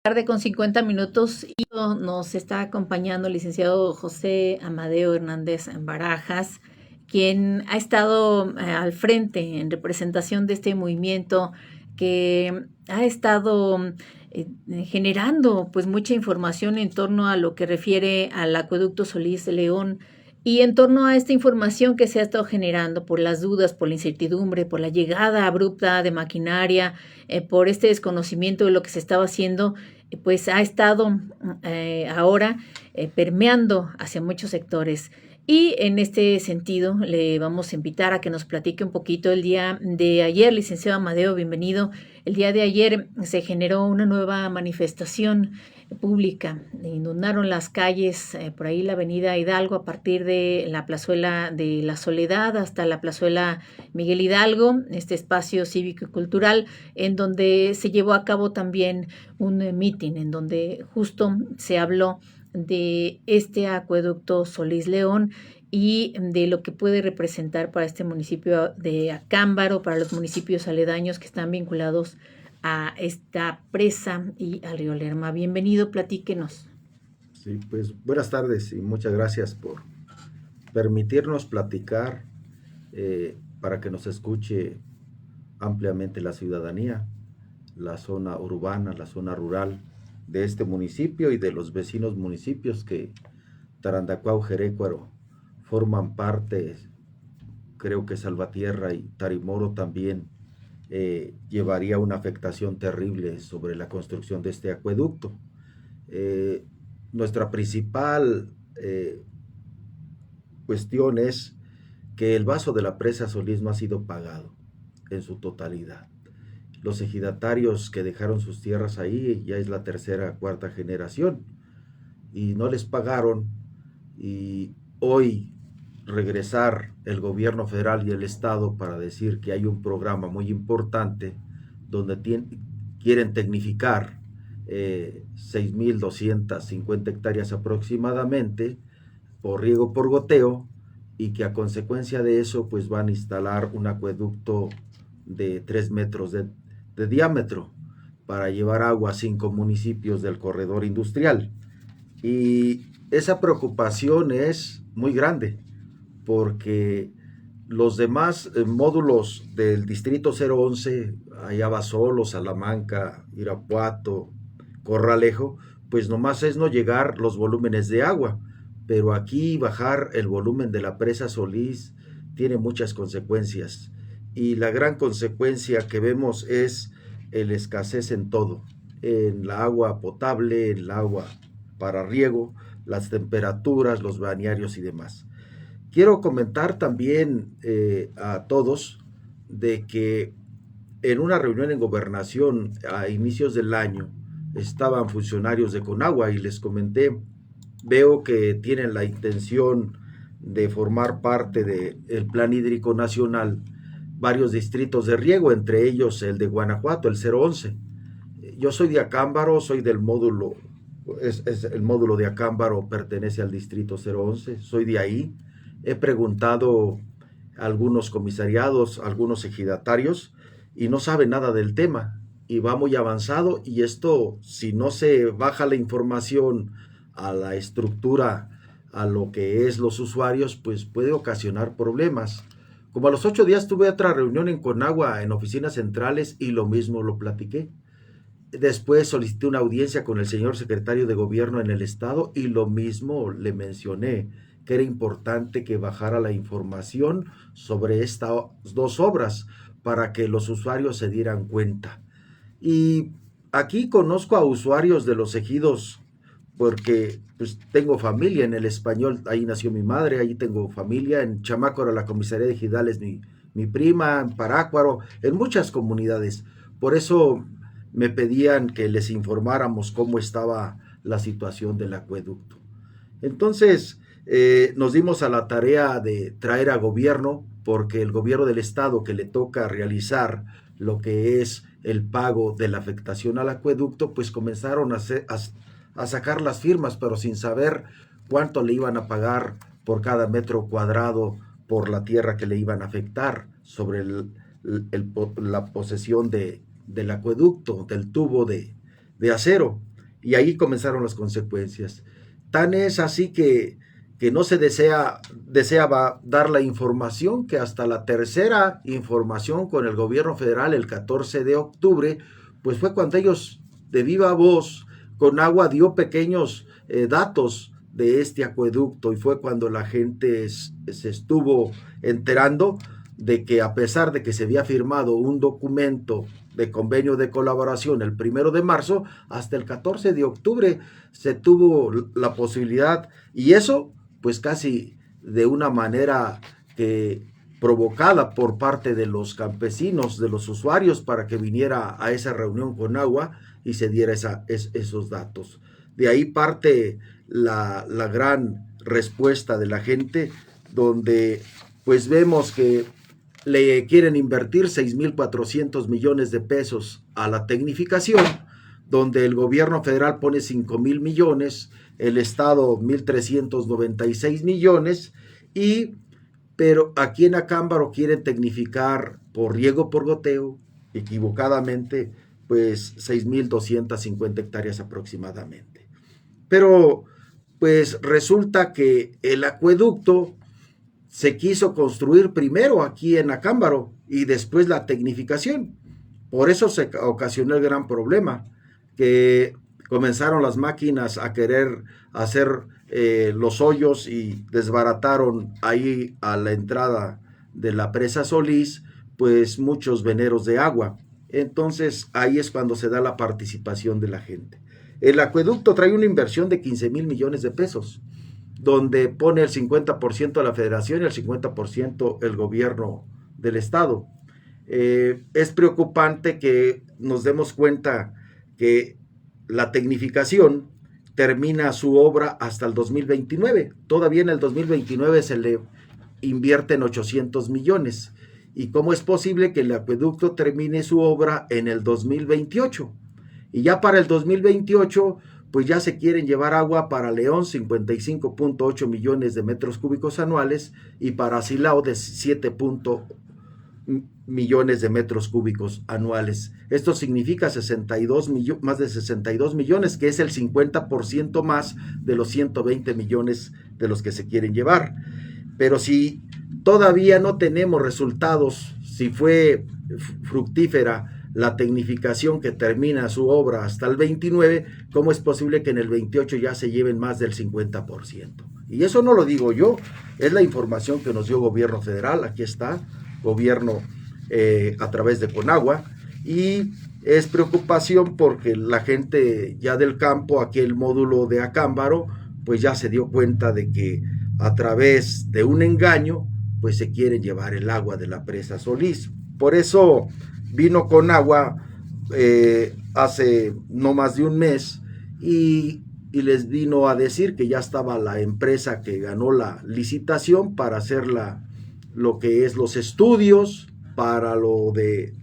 Tarde con 50 minutos y nos está acompañando el licenciado José Amadeo Hernández Barajas, quien ha estado al frente en representación de este movimiento que ha estado generando pues mucha información en torno a lo que refiere al acueducto Solís de León y en torno a esta información que se ha estado generando por las dudas, por la incertidumbre, por la llegada abrupta de maquinaria, por este desconocimiento de lo que se estaba haciendo, pues ha estado ahora permeando hacia muchos sectores. Y en este sentido le vamos a invitar a que nos platique un poquito el día de ayer, licenciado Amadeo, bienvenido. El día de ayer se generó una nueva manifestación pública, inundaron las calles, por ahí la avenida Hidalgo a partir de la plazuela de la Soledad hasta la plazuela Miguel Hidalgo, este espacio cívico y cultural en donde se llevó a cabo también un meeting en donde justo se habló de este acueducto Solís León y de lo que puede representar para este municipio de Acámbaro, para los municipios aledaños que están vinculados a esta presa y al río Lerma. Bienvenido, platíquenos. Sí, pues buenas tardes y muchas gracias por permitirnos platicar para que nos escuche ampliamente la ciudadanía, la zona urbana, la zona rural de este municipio y de los vecinos municipios que Tarandacuau, Jerécuaro forman parte. Creo que Salvatierra y Tarimoro también llevaría una afectación terrible sobre la construcción de este acueducto. Nuestra principal cuestión es que el vaso de la presa Solís no ha sido pagado en su totalidad. Los ejidatarios que dejaron sus tierras ahí ya es la tercera, cuarta generación y no les pagaron, y hoy regresar el gobierno federal y el estado para decir que hay un programa muy importante donde quieren tecnificar 6.250 hectáreas aproximadamente por riego por goteo, y que a consecuencia de eso pues van a instalar un acueducto de 3 metros de diámetro para llevar agua a 5 municipios del corredor industrial. Y esa preocupación es muy grande porque los demás módulos del distrito 011, allá Basolo, Salamanca, Irapuato, Corralejo, pues nomás es no llegar los volúmenes de agua, pero aquí bajar el volumen de la presa Solís tiene muchas consecuencias, y la gran consecuencia que vemos es el escasez en todo, en la agua potable, en el agua para riego, las temperaturas, los balnearios y demás. Quiero comentar también a todos de que en una reunión en Gobernación a inicios del año estaban funcionarios de Conagua y les comenté, veo que tienen la intención de formar parte del Plan Hídrico Nacional varios distritos de riego, entre ellos el de Guanajuato, el 011. Yo soy de Acámbaro, soy del módulo, es el módulo de Acámbaro pertenece al distrito 011, soy de ahí. He preguntado a algunos comisariados, a algunos ejidatarios, y no saben nada del tema, y va muy avanzado, y esto, si no se baja la información a la estructura, a lo que es los usuarios, pues puede ocasionar problemas. Como a los 8 días tuve otra reunión en Conagua, en oficinas centrales, y lo mismo lo platiqué. Después solicité una audiencia con el señor secretario de gobierno en el estado y lo mismo le mencioné, que era importante que bajara la información sobre estas dos obras para que los usuarios se dieran cuenta. Y aquí conozco a usuarios de los ejidos porque pues tengo familia en el Español, ahí nació mi madre, ahí tengo familia, en Chamácuaro, la comisaría de Ejidales, mi prima, en Parácuaro, en muchas comunidades. Por eso me pedían que les informáramos cómo estaba la situación del acueducto. Entonces nos dimos a la tarea de traer a gobierno, porque el gobierno del estado que le toca realizar lo que es el pago de la afectación al acueducto, pues comenzaron a sacar las firmas, pero sin saber cuánto le iban a pagar por cada metro cuadrado por la tierra que le iban a afectar sobre la posesión del acueducto, del tubo de acero. y ahí comenzaron las consecuencias. Tan es así que no se deseaba dar la información, que hasta la tercera información con el gobierno federal el 14 de octubre, pues fue cuando ellos de viva voz Conagua dio pequeños datos de este acueducto, y fue cuando la gente se estuvo enterando de que, a pesar de que se había firmado un documento de convenio de colaboración el 1 de marzo, hasta el 14 de octubre se tuvo la posibilidad, y eso pues casi de una manera provocada por parte de los campesinos, de los usuarios, para que viniera a esa reunión con Conagua y se diera esos datos. De ahí parte la gran respuesta de la gente, donde pues vemos que le quieren invertir 6,400 millones de pesos a la tecnificación, donde el gobierno federal pone 5,000 millones, el estado 1,396 millones, pero aquí en Acámbaro quieren tecnificar por riego por goteo, equivocadamente, pues 6,250 hectáreas aproximadamente. Pero pues resulta que el acueducto se quiso construir primero aquí en Acámbaro y después la tecnificación. Por eso se ocasionó el gran problema, que comenzaron las máquinas a querer hacer los hoyos y desbarataron ahí a la entrada de la presa Solís, pues muchos veneros de agua. Entonces ahí es cuando se da la participación de la gente. El acueducto trae una inversión de 15,000 millones de pesos, donde pone el 50% la federación y el 50% el gobierno del estado. Es preocupante que nos demos cuenta que la tecnificación termina su obra hasta el 2029. Todavía en el 2029 se le invierten 800 millones. ¿Y cómo es posible que el acueducto termine su obra en el 2028? Y ya para el 2028, pues ya se quieren llevar agua para León, 55,8 millones de metros cúbicos anuales, y para Silao de 7 millones de metros cúbicos anuales. Esto significa más de 62 millones, que es el 50% más de los 120 millones de los que se quieren llevar. Pero si todavía no tenemos resultados, si fue fructífera la tecnificación que termina su obra hasta el 29, ¿cómo es posible que en el 28 ya se lleven más del 50%? Y eso no lo digo yo, es la información que nos dio el gobierno federal. Aquí está, gobierno a través de Conagua, y es preocupación porque la gente ya del campo, aquí el módulo de Acámbaro, pues ya se dio cuenta de que a través de un engaño, pues se quiere llevar el agua de la presa Solís. Por eso vino Conagua hace no más de un mes y les vino a decir que ya estaba la empresa que ganó la licitación para hacer lo que es los estudios para lo de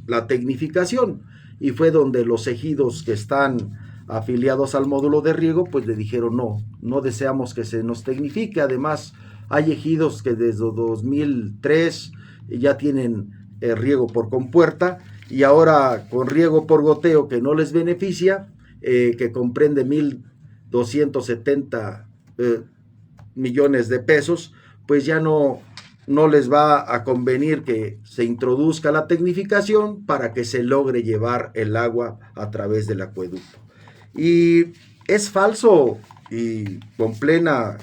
la tecnificación, y fue donde los ejidos que están afiliados al módulo de riego pues le dijeron no deseamos que se nos tecnifique. Además hay ejidos que desde 2003 ya tienen riego por compuerta, y ahora con riego por goteo que no les beneficia, que comprende 1,270 millones de pesos, pues ya no les va a convenir que se introduzca la tecnificación para que se logre llevar el agua a través del acueducto. Y es falso, y con plena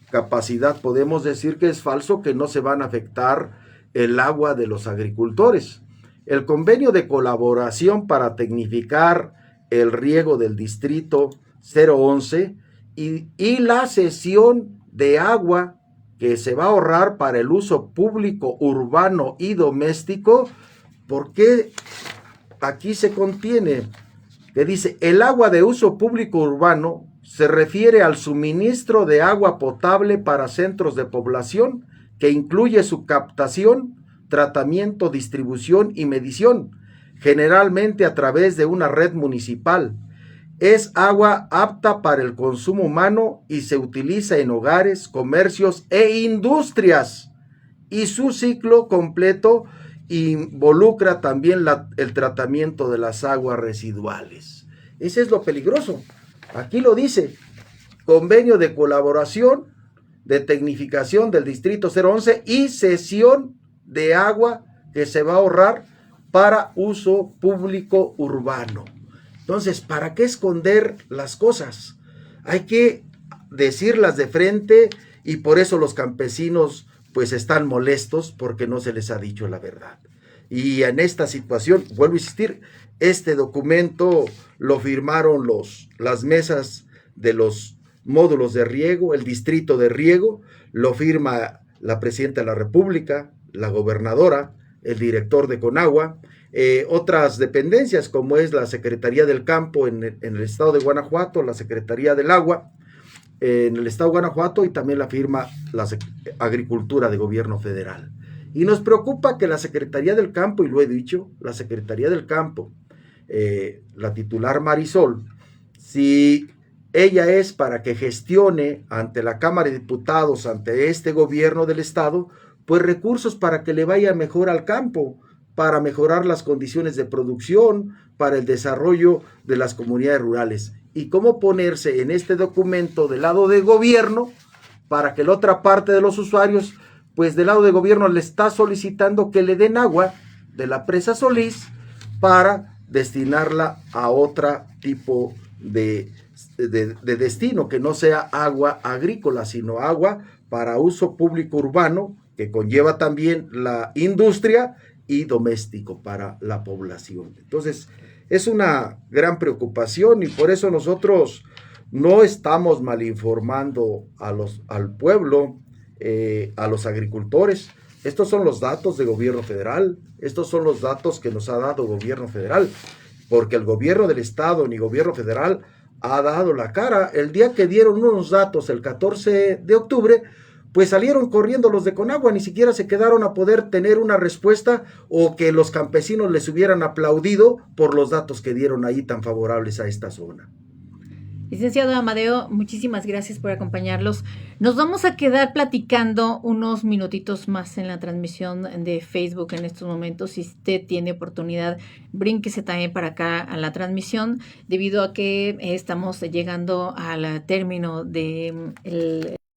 capacidad podemos decir que es falso, que no se van a afectar el agua de los agricultores. El convenio de colaboración para tecnificar el riego del distrito 011 y la cesión de agua que se va a ahorrar para el uso público, urbano y doméstico, porque aquí se contiene que dice: el agua de uso público urbano se refiere al suministro de agua potable para centros de población, que incluye su captación, tratamiento, distribución y medición, generalmente a través de una red municipal. Es agua apta para el consumo humano y se utiliza en hogares, comercios e industrias. Y su ciclo completo involucra también el tratamiento de las aguas residuales. Ese es lo peligroso, Aquí lo dice, convenio de colaboración, de tecnificación del distrito 011 y cesión de agua que se va a ahorrar para uso público urbano. Entonces, ¿para qué esconder las cosas? Hay que decirlas de frente y por eso los campesinos pues están molestos porque no se les ha dicho la verdad. Y en esta situación, vuelvo a insistir, este documento lo firmaron las mesas de los módulos de riego, el distrito de riego, lo firma la presidenta de la República, la gobernadora, el director de Conagua, otras dependencias como es la Secretaría del Campo en el estado de Guanajuato, la Secretaría del Agua en el estado de Guanajuato y también la firma la Agricultura de Gobierno Federal. Y nos preocupa que la Secretaría del Campo, y lo he dicho, la Secretaría del Campo, la titular Marisol, si ella es para que gestione ante la Cámara de Diputados, ante este gobierno del estado, pues recursos para que le vaya mejor al campo, para mejorar las condiciones de producción, para el desarrollo de las comunidades rurales. Y cómo ponerse en este documento del lado del gobierno para que la otra parte de los usuarios, pues del lado del gobierno le está solicitando que le den agua de la presa Solís para destinarla a otro tipo de destino, que no sea agua agrícola, sino agua para uso público urbano, que conlleva también la industria y doméstico para la población. Entonces, es una gran preocupación y por eso nosotros no estamos malinformando al pueblo, a los agricultores. Estos son los datos de gobierno federal, estos son los datos que nos ha dado gobierno federal, porque el gobierno del estado ni gobierno federal ha dado la cara. El día que dieron unos datos, el 14 de octubre, pues salieron corriendo los de Conagua, ni siquiera se quedaron a poder tener una respuesta o que los campesinos les hubieran aplaudido por los datos que dieron ahí tan favorables a esta zona. Licenciado Amadeo, muchísimas gracias por acompañarlos. Nos vamos a quedar platicando unos minutitos más en la transmisión de Facebook en estos momentos. Si usted tiene oportunidad, brínquese también para acá a la transmisión, debido a que estamos llegando al término de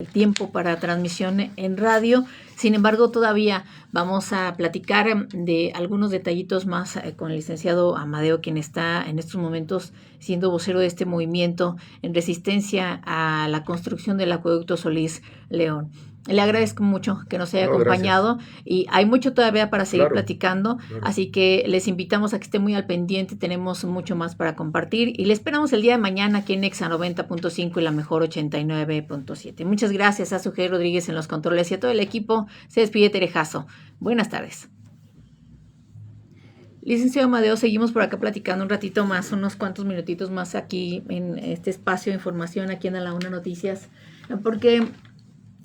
el tiempo para transmisión en radio. Sin embargo, todavía vamos a platicar de algunos detallitos más con el licenciado Amadeo, quien está en estos momentos siendo vocero de este movimiento en resistencia a la construcción del acueducto Solís León. Le agradezco mucho que nos haya acompañado. Gracias. Y hay mucho todavía para seguir platicando, así que les invitamos a que estén muy al pendiente, tenemos mucho más para compartir y le esperamos el día de mañana aquí en Nexa 90.5 y la mejor 89.7. Muchas gracias a Sujei Rodríguez en los controles y a todo el equipo. Se despide Tere Jasso. Buenas tardes. Licenciado Amadeo, seguimos por acá platicando un ratito más, unos cuantos minutitos más aquí en este espacio de información aquí en A la Una Noticias, porque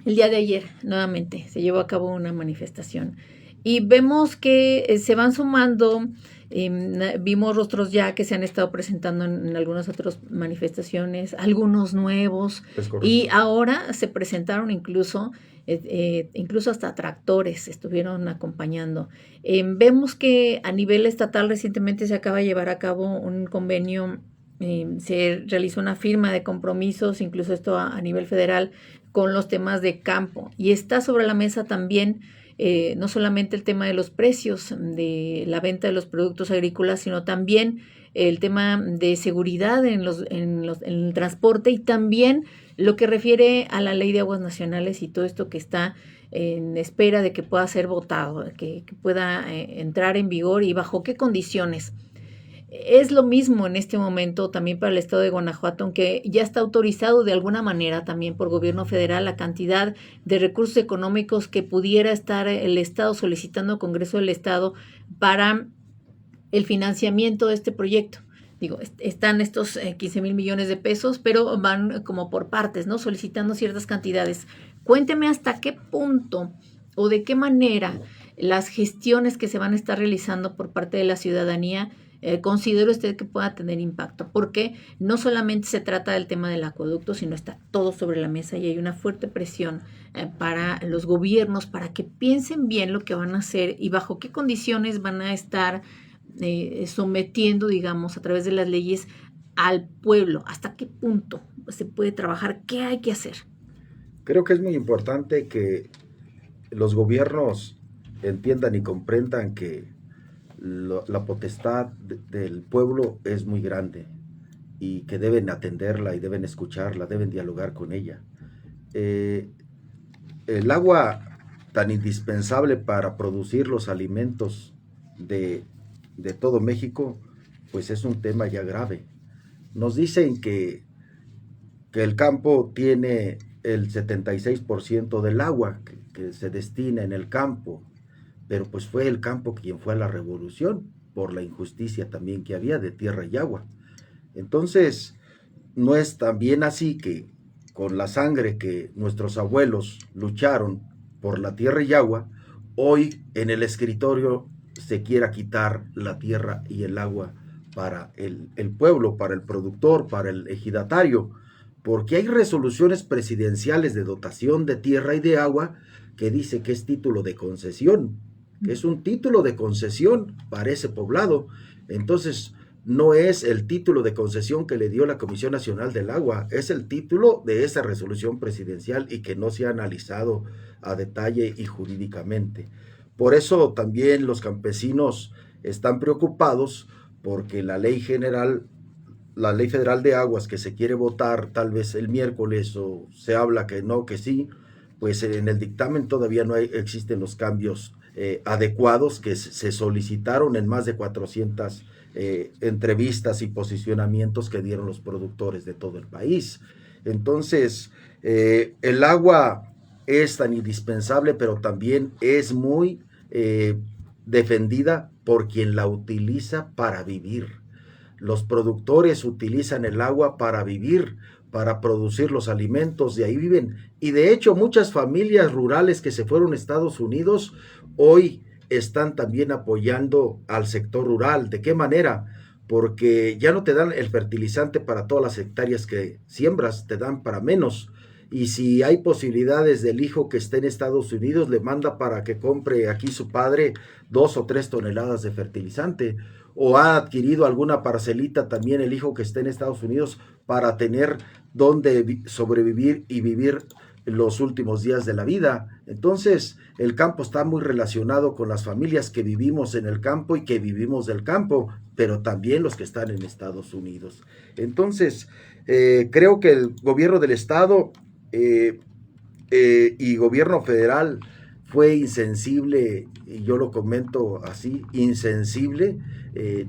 el día de ayer, nuevamente, se llevó a cabo una manifestación y vemos que se van sumando, vimos rostros ya que se han estado presentando en algunas otras manifestaciones, algunos nuevos, y ahora se presentaron incluso hasta tractores estuvieron acompañando. Vemos que a nivel estatal recientemente se acaba de llevar a cabo un convenio, se realizó una firma de compromisos, incluso esto a nivel federal, con los temas de campo. Y está sobre la mesa también no solamente el tema de los precios de la venta de los productos agrícolas, sino también el tema de seguridad en el transporte y también lo que refiere a la ley de aguas nacionales y todo esto que está en espera de que pueda ser votado, que pueda entrar en vigor y bajo qué condiciones. Es lo mismo en este momento también para el estado de Guanajuato, aunque ya está autorizado de alguna manera también por gobierno federal la cantidad de recursos económicos que pudiera estar el estado solicitando al Congreso del Estado para el financiamiento de este proyecto. Digo, están estos 15,000 millones de pesos, pero van como por partes, ¿no? Solicitando ciertas cantidades. Cuénteme hasta qué punto o de qué manera las gestiones que se van a estar realizando por parte de la ciudadanía considera usted que pueda tener impacto, porque no solamente se trata del tema del acueducto, sino está todo sobre la mesa y hay una fuerte presión para los gobiernos para que piensen bien lo que van a hacer y bajo qué condiciones van a estar sometiendo, digamos, a través de las leyes al pueblo? ¿Hasta qué punto se puede trabajar? ¿Qué hay que hacer? Creo que es muy importante que los gobiernos entiendan y comprendan que la potestad del pueblo es muy grande y que deben atenderla y deben escucharla, deben dialogar con ella. El agua tan indispensable para producir los alimentos de, de todo México, pues es un tema ya grave. Nos dicen que el campo tiene el 76% del agua que se destina en el campo, pero pues fue el campo quien fue a la revolución por la injusticia también que había de tierra y agua. Entonces, no es también así que con la sangre que nuestros abuelos lucharon por la tierra y agua, hoy en el escritorio se quiera quitar la tierra y el agua para el pueblo, para el productor, para el ejidatario, porque hay resoluciones presidenciales de dotación de tierra y de agua que dice que es título de concesión, que es un título de concesión para ese poblado. Entonces, no es el título de concesión que le dio la Comisión Nacional del Agua, es el título de esa resolución presidencial y que no se ha analizado a detalle y jurídicamente. Por eso también los campesinos están preocupados porque la ley federal de aguas que se quiere votar tal vez el miércoles o se habla que no, que sí, pues en el dictamen todavía no existen los cambios adecuados que se solicitaron en más de 400 entrevistas y posicionamientos que dieron los productores de todo el país. Entonces, el agua es tan indispensable, pero también es muy defendida por quien la utiliza para vivir. Los productores utilizan el agua para vivir, para producir los alimentos, de ahí viven. Y de hecho, muchas familias rurales que se fueron a Estados Unidos hoy están también apoyando al sector rural. ¿De qué manera? Porque ya no te dan el fertilizante para todas las hectáreas que siembras, te dan para menos. Y si hay posibilidades del hijo que esté en Estados Unidos, le manda para que compre aquí su padre 2 o 3 toneladas de fertilizante. O ha adquirido alguna parcelita también el hijo que esté en Estados Unidos para tener donde sobrevivir y vivir los últimos días de la vida. Entonces, el campo está muy relacionado con las familias que vivimos en el campo y que vivimos del campo, pero también los que están en Estados Unidos. Entonces, creo que el gobierno del estado y gobierno federal fue insensible, y yo lo comento así, insensible.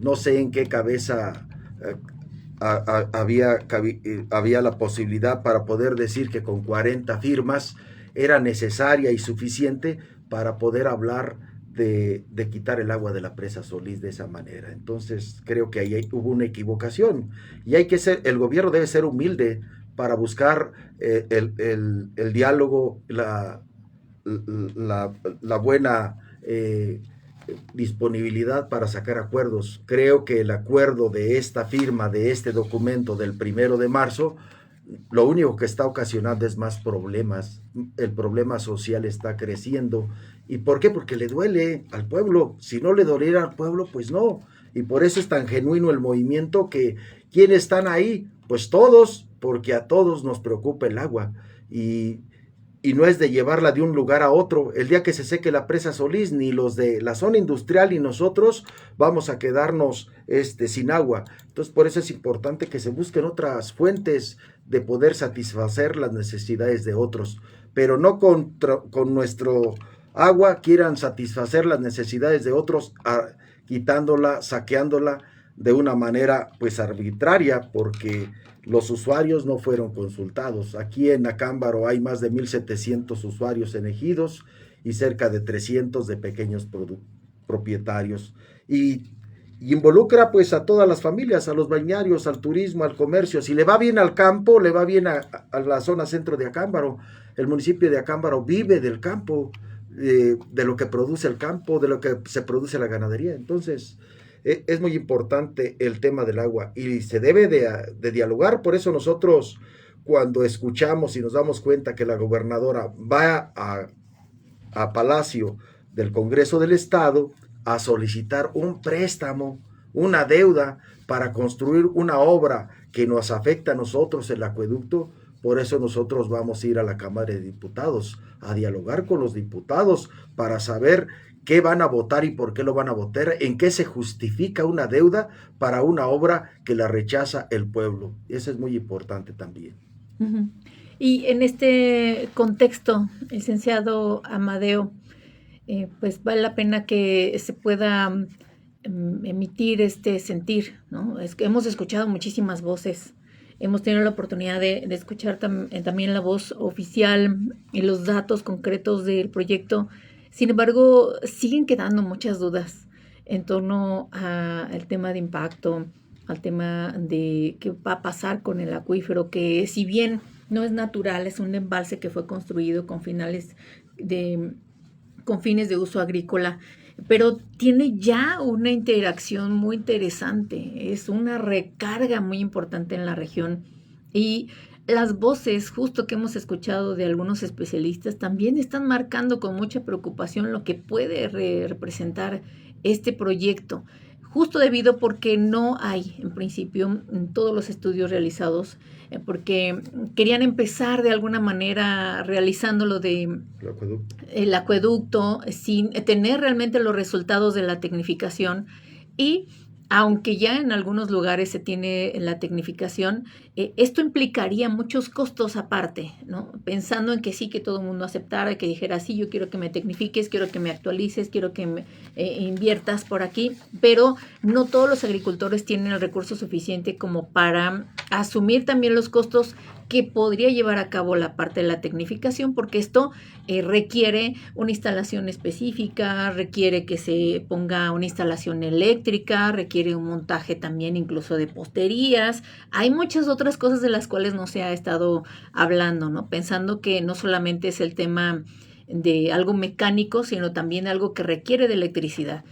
No sé en qué cabeza había la posibilidad para poder decir que con 40 firmas era necesaria y suficiente para poder hablar de quitar el agua de la presa Solís de esa manera. Entonces creo que ahí hubo una equivocación y el gobierno debe ser humilde para buscar el diálogo, la buena disponibilidad para sacar acuerdos. Creo que el acuerdo de esta firma, de este documento del 1 de marzo, lo único que está ocasionando es más problemas. El problema social está creciendo. ¿Y por qué? Porque le duele al pueblo. Si no le doliera al pueblo, pues no. Y por eso es tan genuino el movimiento que ¿quiénes están ahí? Pues todos, porque a todos nos preocupa el agua. Y no es de llevarla de un lugar a otro. El día que se seque la presa Solís, ni los de la zona industrial ni nosotros vamos a quedarnos sin agua. Entonces, por eso es importante que se busquen otras fuentes de poder satisfacer las necesidades de otros, pero no con nuestro agua quieran satisfacer las necesidades de otros, quitándola, saqueándola de una manera pues arbitraria, porque los usuarios no fueron consultados. Aquí en Acámbaro hay más de 1,700 usuarios en ejidos y cerca de 300 de pequeños propietarios. Y involucra pues a todas las familias, a los balnearios, al turismo, al comercio. Si le va bien al campo, le va bien a la zona centro de Acámbaro. El municipio de Acámbaro vive del campo, de lo que produce el campo, de lo que se produce la ganadería. Entonces, es muy importante el tema del agua y se debe de dialogar. Por eso nosotros, cuando escuchamos y nos damos cuenta que la gobernadora va a Palacio del Congreso del Estado a solicitar un préstamo una deuda para construir una obra que nos afecta a nosotros, el acueducto. Por eso nosotros vamos a ir a la Cámara de Diputados a dialogar con los diputados para saber qué van a votar y por qué lo van a votar, en qué se justifica una deuda para una obra que la rechaza el pueblo. Eso es muy importante también. Uh-huh. Y en este contexto, licenciado Amadeo, pues vale la pena que se pueda emitir este sentir, ¿no? Es que hemos escuchado muchísimas voces, hemos tenido la oportunidad de escuchar también la voz oficial y los datos concretos del proyecto. Sin embargo, siguen quedando muchas dudas en torno al tema de impacto, al tema de qué va a pasar con el acuífero, que si bien no es natural, es un embalse que fue construido con fines de uso agrícola, pero tiene ya una interacción muy interesante, es una recarga muy importante en la región, y las voces justo que hemos escuchado de algunos especialistas también están marcando con mucha preocupación lo que puede representar este proyecto, justo debido porque no hay, en principio, en todos los estudios realizados, porque querían empezar de alguna manera realizándolo el acueducto sin tener realmente los resultados de la tecnificación, y aunque ya en algunos lugares se tiene la tecnificación, esto implicaría muchos costos aparte, ¿no? Pensando en que sí, que todo el mundo aceptara, que dijera, sí, yo quiero que me tecnifiques, quiero que me actualices, quiero que me inviertas por aquí, pero no todos los agricultores tienen el recurso suficiente como para asumir también los costos que podría llevar a cabo la parte de la tecnificación, porque esto requiere una instalación específica, requiere que se ponga una instalación eléctrica, requiere un montaje también incluso de posterías. Hay muchas otras cosas de las cuales no se ha estado hablando, ¿no? Pensando que no solamente es el tema de algo mecánico, sino también algo que requiere de electricidad.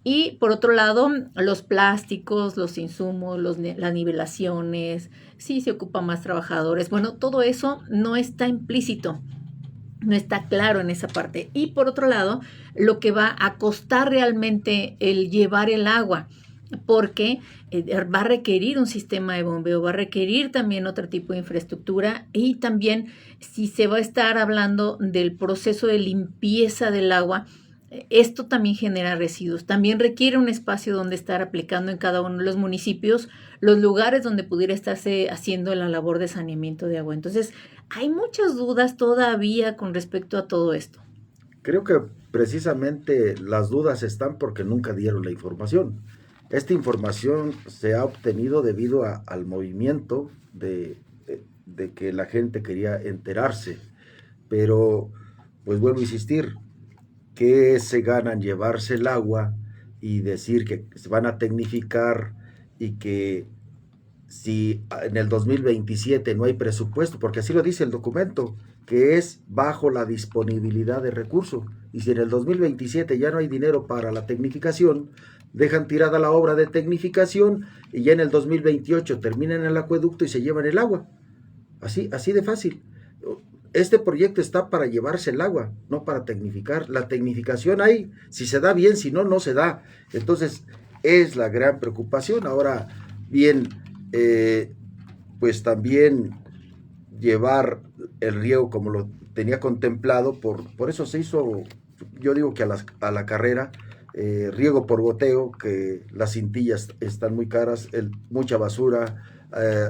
Y por otro lado, los plásticos, los insumos, las nivelaciones, sí se ocupan más trabajadores. Bueno, todo eso no está implícito, no está claro en esa parte. Y por otro lado, lo que va a costar realmente el llevar el agua, porque va a requerir un sistema de bombeo, va a requerir también otro tipo de infraestructura, y también si se va a estar hablando del proceso de limpieza del agua, esto también genera residuos, también requiere un espacio donde estar aplicando en cada uno de los municipios los lugares donde pudiera estarse haciendo la labor de saneamiento de agua. Entonces, hay muchas dudas todavía con respecto a todo esto. Creo que precisamente las dudas están porque nunca dieron la información. Esta información se ha obtenido debido al movimiento de que la gente quería enterarse, pero pues vuelvo a insistir, ¿qué se ganan llevarse el agua y decir que se van a tecnificar y que si en el 2027 no hay presupuesto, porque así lo dice el documento, que es bajo la disponibilidad de recursos, y si en el 2027 ya no hay dinero para la tecnificación, dejan tirada la obra de tecnificación y ya en el 2028 terminan el acueducto y se llevan el agua? Así de fácil. Este proyecto está para llevarse el agua, no para tecnificar. La tecnificación hay, si se da bien, si no, no se da. Entonces, es la gran preocupación. Ahora, bien, pues también llevar el riego como lo tenía contemplado, por eso se hizo, yo digo que a la carrera, riego por goteo, que las cintillas están muy caras, mucha basura,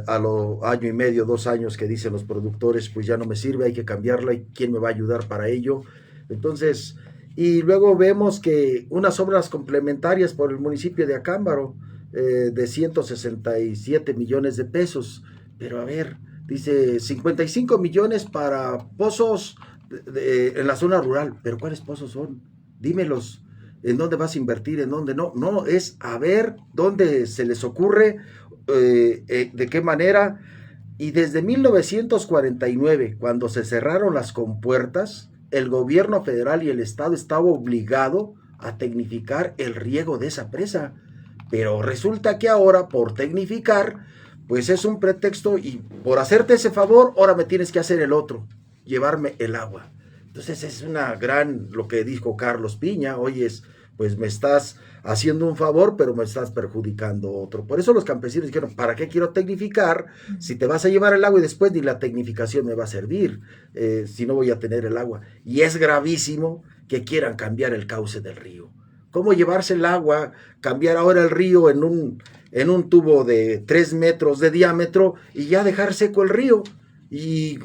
a lo año y medio, 2 años que dicen los productores, pues ya no me sirve, hay que cambiarla, y quién me va a ayudar para ello. Entonces, y luego vemos que unas obras complementarias por el municipio de Acámbaro, de 167 millones de pesos, pero a ver, dice 55 millones para pozos en la zona rural, pero ¿cuáles pozos son? Dímelos. ¿En dónde vas a invertir? ¿En dónde no? No, es a ver dónde se les ocurre, de qué manera. Y desde 1949, cuando se cerraron las compuertas, el gobierno federal y el estado estaba obligado a tecnificar el riego de esa presa. Pero resulta que ahora, por tecnificar, pues es un pretexto, y por hacerte ese favor, ahora me tienes que hacer el otro, llevarme el agua. Entonces es una gran, lo que dijo Carlos Piña, oye, pues me estás haciendo un favor, pero me estás perjudicando otro. Por eso los campesinos dijeron, ¿para qué quiero tecnificar si te vas a llevar el agua y después ni la tecnificación me va a servir, si no voy a tener el agua? Y es gravísimo que quieran cambiar el cauce del río. ¿Cómo llevarse el agua, cambiar ahora el río en un tubo de 3 metros de diámetro y ya dejar seco el río? Y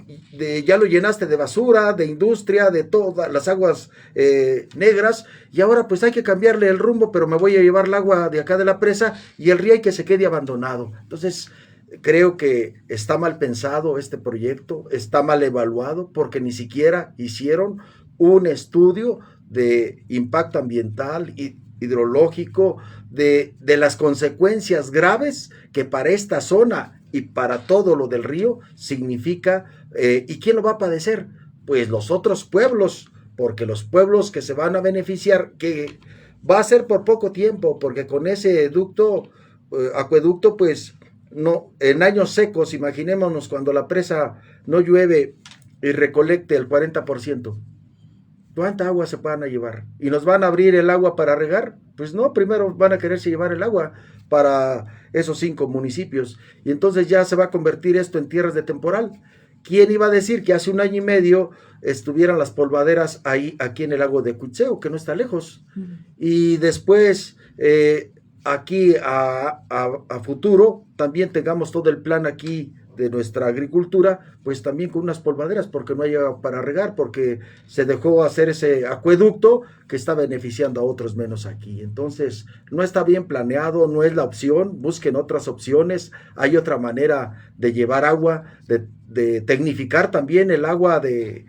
ya lo llenaste de basura, de industria, de todas las aguas negras, y ahora pues hay que cambiarle el rumbo, pero me voy a llevar el agua de acá de la presa y el río hay que se quede abandonado. Entonces creo que está mal pensado este proyecto, está mal evaluado, porque ni siquiera hicieron un estudio de impacto ambiental y hidrológico, de las consecuencias graves que para esta zona y para todo lo del río significa, ¿y quién lo va a padecer? Pues los otros pueblos, porque los pueblos que se van a beneficiar, que va a ser por poco tiempo, porque con ese acueducto, pues no, en años secos, imaginémonos cuando la presa no llueve y recolecte el 40%. ¿Cuánta agua se van a llevar? ¿Y nos van a abrir el agua para regar? Pues no, primero van a quererse llevar el agua para esos 5 municipios. Y entonces ya se va a convertir esto en tierras de temporal. ¿Quién iba a decir que hace 1 año y medio estuvieran las polvaderas aquí en el lago de Cuitzeo, que no está lejos? Y después, aquí a futuro, también tengamos todo el plan aquí de nuestra agricultura, pues también con unas polvaderas, porque no hay agua para regar, porque se dejó hacer ese acueducto que está beneficiando a otros menos aquí. Entonces, no está bien planeado, no es la opción, busquen otras opciones, hay otra manera de llevar agua, de tecnificar también el agua de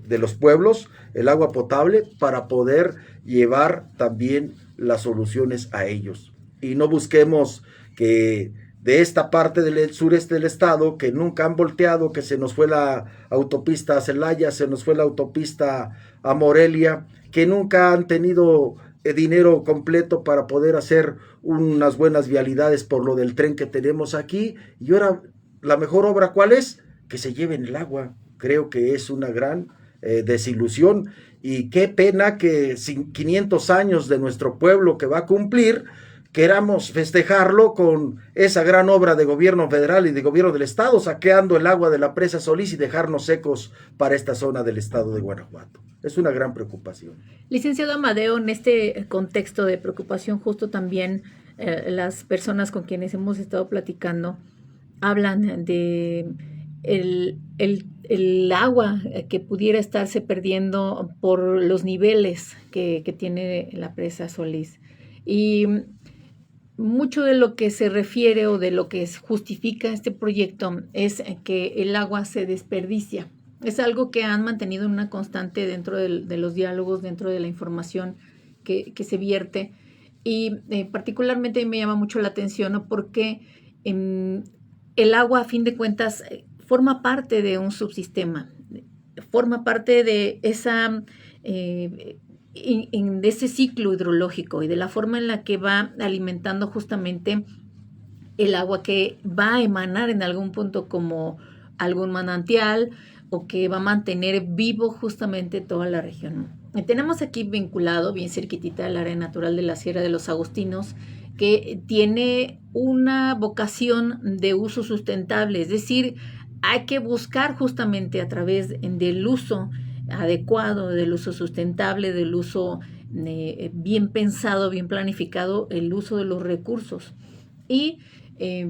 los pueblos, el agua potable, para poder llevar también las soluciones a ellos. Y no busquemos que de esta parte del sureste del estado, que nunca han volteado, que se nos fue la autopista a Celaya, se nos fue la autopista a Morelia, que nunca han tenido dinero completo para poder hacer unas buenas vialidades por lo del tren que tenemos aquí. Y ahora, la mejor obra, ¿cuál es? Que se lleven el agua. Creo que es una gran desilusión, y qué pena que 500 años de nuestro pueblo que va a cumplir, queramos festejarlo con esa gran obra de gobierno federal y de gobierno del estado, saqueando el agua de la presa Solís y dejarnos secos para esta zona del estado de Guanajuato. Es una gran preocupación. Licenciado Amadeo, en este contexto de preocupación, justo también las personas con quienes hemos estado platicando hablan de el agua que pudiera estarse perdiendo por los niveles que tiene la presa Solís. Y mucho de lo que se refiere o de lo que justifica este proyecto es que el agua se desperdicia. Es algo que han mantenido una constante dentro de los diálogos, dentro de la información que se vierte. Y particularmente me llama mucho la atención, ¿no? Porque el agua, a fin de cuentas, forma parte de un subsistema, forma parte de esa... de ese ciclo hidrológico y de la forma en la que va alimentando justamente el agua que va a emanar en algún punto como algún manantial o que va a mantener vivo justamente toda la región. Y tenemos aquí vinculado bien cerquitita el área natural de la Sierra de los Agustinos, que tiene una vocación de uso sustentable, es decir, hay que buscar justamente a través del uso adecuado, del uso sustentable, del uso bien pensado, bien planificado, el uso de los recursos. Y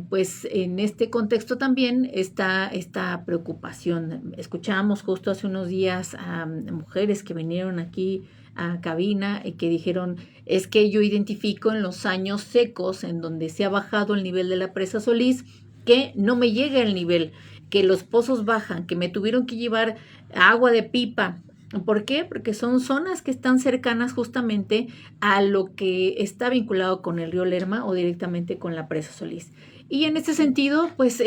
pues en este contexto también está esta preocupación. Escuchábamos justo hace unos días a mujeres que vinieron aquí a cabina y que dijeron, es que yo identifico en los años secos en donde se ha bajado el nivel de la presa Solís, que no me llega el nivel, que los pozos bajan, que me tuvieron que llevar agua de pipa. ¿Por qué? Porque son zonas que están cercanas justamente a lo que está vinculado con el río Lerma o directamente con la presa Solís. Y en este sentido, pues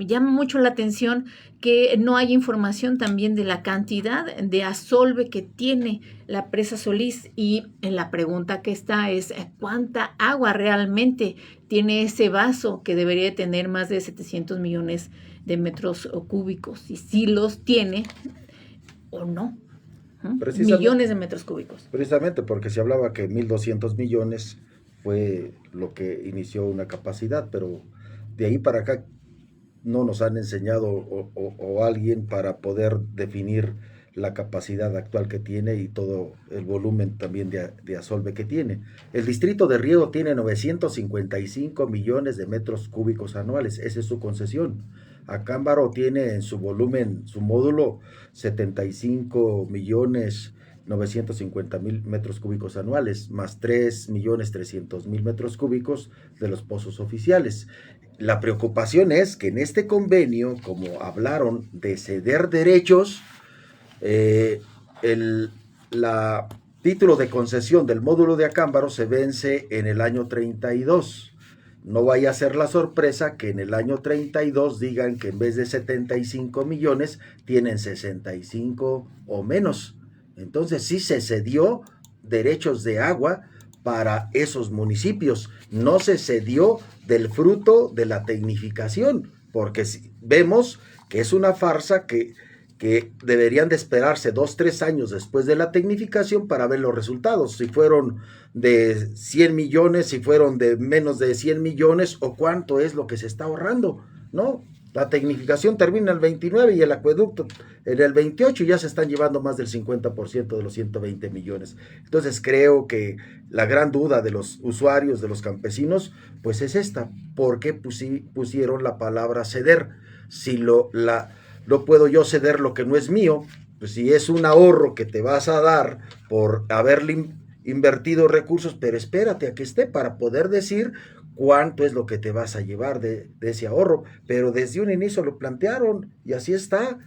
llama mucho la atención que no hay información también de la cantidad de asolve que tiene la presa Solís, y la pregunta que está es ¿cuánta agua realmente tiene ese vaso que debería tener más de 700 millones de metros cúbicos? Y si los tiene o no. Millones de metros cúbicos. Precisamente porque se hablaba que 1.200 millones fue lo que inició una capacidad, pero de ahí para acá no nos han enseñado o alguien para poder definir la capacidad actual que tiene y todo el volumen también de Asolve que tiene. El distrito de riego tiene 955 millones de metros cúbicos anuales, esa es su concesión. Acámbaro tiene en su volumen, su módulo, 75 millones 950 mil metros cúbicos anuales, más 3 millones 300 mil metros cúbicos de los pozos oficiales. La preocupación es que en este convenio, como hablaron de ceder derechos, el título de concesión del módulo de Acámbaro se vence en el año 32. No vaya a ser la sorpresa que en el año 32 digan que en vez de 75 millones tienen 65 o menos. Entonces sí se cedió derechos de agua para esos municipios. No se cedió del fruto de la tecnificación, porque vemos que es una farsa que deberían de esperarse 2-3 años después de la tecnificación para ver los resultados, si fueron de 100 millones, si fueron de menos de 100 millones o cuánto es lo que se está ahorrando, ¿no? La tecnificación termina el 29 y el acueducto en el 28 y ya se están llevando más del 50% de los 120 millones. Entonces creo que la gran duda de los usuarios, de los campesinos, pues es esta: ¿por qué pusieron la palabra ceder? Si no puedo yo ceder lo que no es mío, pues si es un ahorro que te vas a dar por haberle invertido recursos, pero espérate a que esté para poder decir cuánto es lo que te vas a llevar de ese ahorro, pero desde un inicio lo plantearon y así está,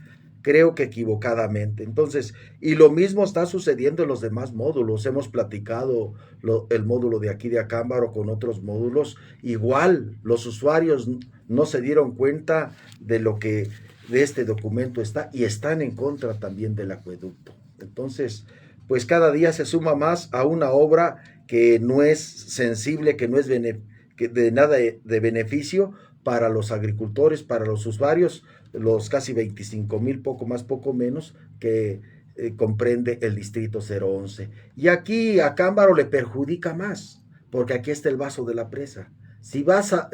creo que equivocadamente. Entonces, y lo mismo está sucediendo en los demás módulos. Hemos platicado el módulo de aquí de Acámbaro con otros módulos, igual los usuarios no se dieron cuenta de lo que de este documento está y están en contra también del acueducto. Entonces, pues cada día se suma más a una obra que no es sensible, que no es de nada de beneficio para los agricultores, para los usuarios, los casi 25,000, poco más, poco menos, que comprende el distrito 011. Y aquí a Acámbaro le perjudica más, porque aquí está el vaso de la presa. Si baja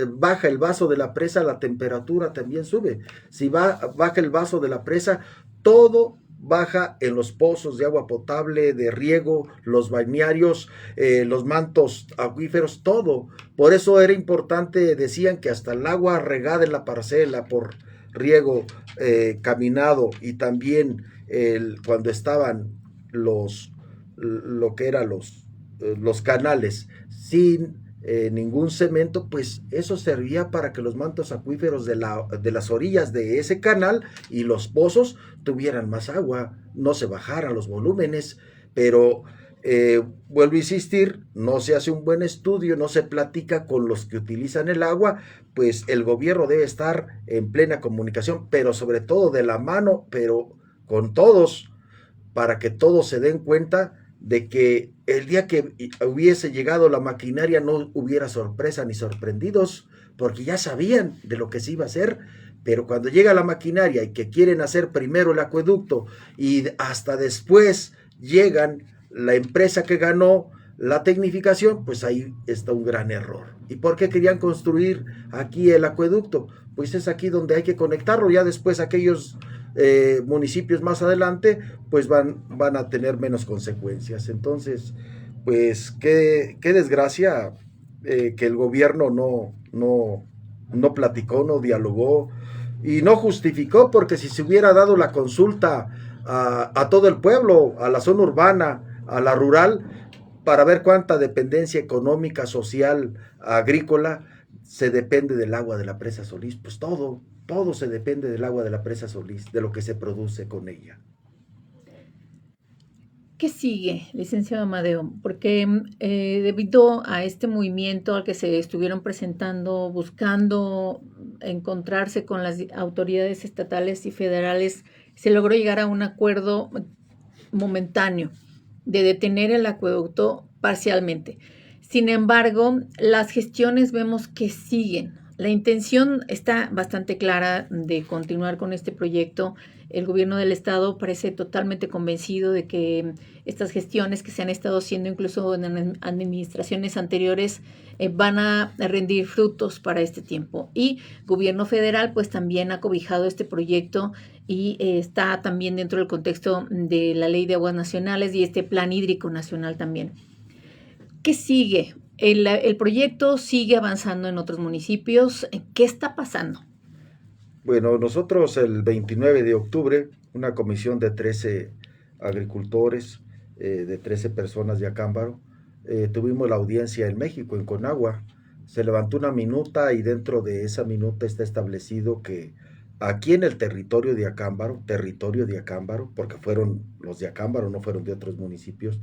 el vaso de la presa, la temperatura también sube. Si baja el vaso de la presa, todo baja en los pozos de agua potable, de riego, los balnearios, los mantos acuíferos, todo. Por eso era importante, decían que hasta el agua regada en la parcela por riego caminado y también cuando estaban lo que eran los canales sin ningún cemento, pues eso servía para que los mantos acuíferos de las orillas de ese canal y los pozos tuvieran más agua, no se bajaran los volúmenes, pero vuelvo a insistir, no se hace un buen estudio, no se platica con los que utilizan el agua, pues el gobierno debe estar en plena comunicación, pero sobre todo de la mano, pero con todos, para que todos se den cuenta de que el día que hubiese llegado la maquinaria no hubiera sorpresa ni sorprendidos, porque ya sabían de lo que se iba a hacer, pero cuando llega la maquinaria y que quieren hacer primero el acueducto y hasta después llegan la empresa que ganó la tecnificación, pues ahí está un gran error. ¿Y por qué querían construir aquí el acueducto? Pues es aquí donde hay que conectarlo, ya después aquellos municipios más adelante pues van a tener menos consecuencias. Entonces pues qué desgracia que el gobierno no platicó, no dialogó y no justificó, porque si se hubiera dado la consulta a todo el pueblo, a la zona urbana, a la rural, para ver cuánta dependencia económica, social, agrícola se depende del agua de la presa Solís, pues todo se depende del agua de la presa Solís, de lo que se produce con ella. ¿Qué sigue, licenciado Amadeo? Porque debido a este movimiento al que se estuvieron presentando, buscando encontrarse con las autoridades estatales y federales, se logró llegar a un acuerdo momentáneo de detener el acueducto parcialmente. Sin embargo, las gestiones vemos que siguen. La intención está bastante clara de continuar con este proyecto. El gobierno del estado parece totalmente convencido de que estas gestiones que se han estado haciendo incluso en administraciones anteriores van a rendir frutos para este tiempo. Y gobierno federal pues también ha cobijado este proyecto y está también dentro del contexto de la Ley de Aguas Nacionales y este Plan Hídrico Nacional también. ¿Qué sigue? El proyecto sigue avanzando en otros municipios. ¿Qué está pasando? Bueno, nosotros el 29 de octubre, una comisión de 13 agricultores, de 13 personas de Acámbaro, tuvimos la audiencia en México, en Conagua. Se levantó una minuta y dentro de esa minuta está establecido que aquí en el territorio de Acámbaro, porque fueron los de Acámbaro, no fueron de otros municipios,